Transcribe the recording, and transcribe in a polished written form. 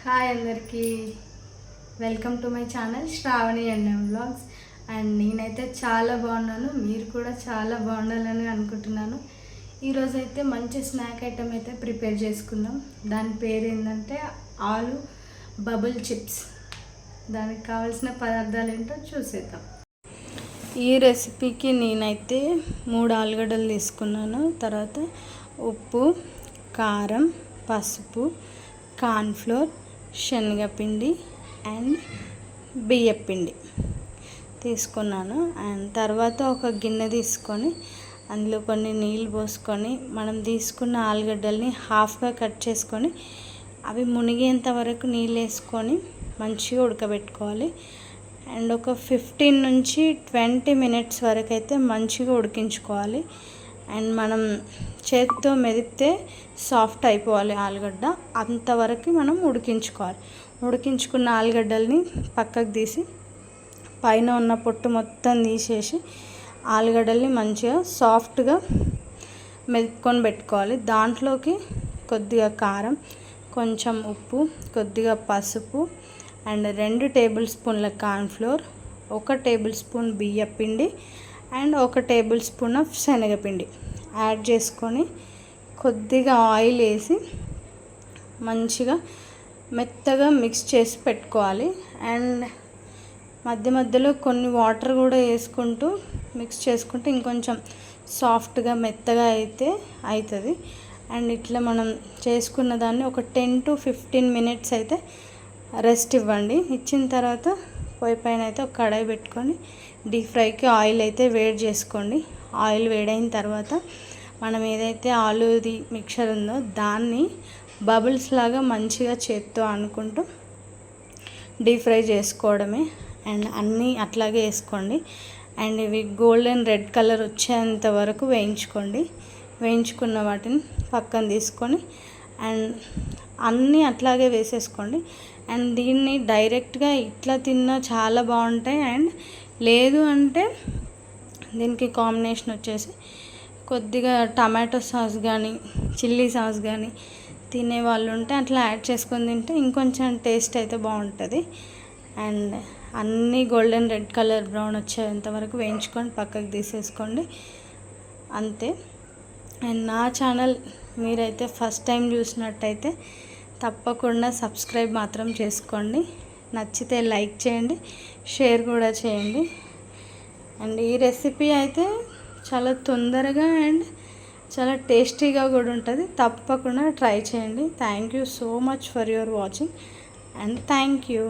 Hi అందరికీ, welcome to my channel Shravani NM vlogs. And నేనైతే చాలా బాగున్నాను, మీరు కూడా చాలా బాగుండాలని అనుకుంటున్నాను. ఈరోజైతే మంచి స్నాక్ ఐటెం అయితే ప్రిపేర్ చేసుకుందాం. దాని పేరు ఏంటంటే ఆలు బబుల్ చిప్స్. దానికి కావాల్సిన పదార్థాలు ఏంటో చూసేద్దాం. ఈ రెసిపీకి నేనైతే 3 ఆలుగడ్డలు తీసుకున్నాను. తర్వాత ఉప్పు, కారం, పసుపు, కార్న్ఫ్లోర్, శనగపిండి అండ్ బియ్యపిండి తీసుకున్నాను. అండ్ తర్వాత ఒక గిన్నె తీసుకొని అందులో కొన్ని నీళ్ళు పోసుకొని మనం తీసుకున్న ఆలుగడ్డల్ని హాఫ్గా కట్ చేసుకొని అవి మునిగేంత వరకు నీళ్ళు వేసుకొని మంచిగా ఉడకబెట్టుకోవాలి. అండ్ ఒక 15 నుంచి 20 మినిట్స్ వరకు అయితే మంచిగా ఉడికించుకోవాలి. అండ్ మనం చేతితో మెదిపితే సాఫ్ట్ అయిపోవాలి ఆలుగడ్డ, అంతవరకు మనం ఉడికించుకోవాలి. ఉడికించుకున్న ఆలుగడ్డల్ని పక్కకు తీసి పైన ఉన్న పొట్టు మొత్తం తీసేసి ఆలుగడ్డల్ని మంచిగా సాఫ్ట్గా మెదుపుకొని పెట్టుకోవాలి. దాంట్లోకి కొద్దిగా కారం, కొంచెం ఉప్పు, కొద్దిగా పసుపు అండ్ 2 టేబుల్ స్పూన్ల కార్న్ఫ్లోర్, 1 టేబుల్ స్పూన్ బియ్యపిండి అండ్ 1 టేబుల్ స్పూన్ ఆఫ్ శనగపిండి యాడ్ చేసుకొని కొద్దిగా ఆయిల్ వేసి మంచిగా మెత్తగా మిక్స్ చేసి పెట్టుకోవాలి. అండ్ మధ్య మధ్యలో కొన్ని వాటర్ కూడా వేసుకుంటూ మిక్స్ చేసుకుంటే ఇంకొంచెం సాఫ్ట్గా మెత్తగా అవుతుంది. అండ్ ఇట్లా మనం చేసుకున్న దాన్ని ఒక 10 to 15 మినిట్స్ అయితే రెస్ట్ ఇవ్వండి. ఇచ్చిన తర్వాత పొయ్యి పైన అయితే ఒక కడాయి పెట్టుకొని డీప్ ఫ్రైకి ఆయిల్ అయితే వేడి చేసుకోండి. ఆయిల్ వేడైన తర్వాత మనం ఏదైతే ఆలూది మిక్చర్ ఉందో దాన్ని బబుల్స్ లాగా మంచిగా చేత్తో అనుకుంటూ డీప్ ఫ్రై చేసుకోవడమే. అండ్ అన్నీ అట్లాగే వేసుకోండి. అండ్ ఇవి గోల్డెన్ రెడ్ కలర్ వచ్చేంత వరకు వేయించుకోండి. వేయించుకున్న వాటిని పక్కన తీసుకొని అండ్ అన్నీ అట్లాగే వేసేసుకోండి. అండ్ దీన్ని డైరెక్ట్గా ఇట్లా తిన్నా చాలా బాగుంటాయి. అండ్ లేదు అంటే దీనికి కాంబినేషన్ వచ్చేసి కొద్దిగా టమాటో సాస్ కానీ చిల్లీ సాస్ కానీ తినే వాళ్ళు ఉంటే అట్లా యాడ్ చేసుకొని తింటే ఇంకొంచెం టేస్ట్ అయితే బాగుంటుంది. అండ్ అన్నీ గోల్డెన్ రెడ్ కలర్ బ్రౌన్ వచ్చేంత వరకు వేయించుకొని పక్కకు తీసేసుకోండి, అంతే. అండ్ నా ఛానల్ మీరైతే ఫస్ట్ టైం చూసినట్టయితే తప్పకుండా సబ్స్క్రైబ్ మాత్రం చేసుకోండి. నచ్చితే లైక్ చేయండి, షేర్ కూడా చేయండి. అండ్ ఈ రెసిపీ అయితే చాలా తొందరగా అండ్ చాలా టేస్టీగా కూడా ఉంటుంది. తప్పకుండా ట్రై చేయండి. Thank you so much for your watching and thank you.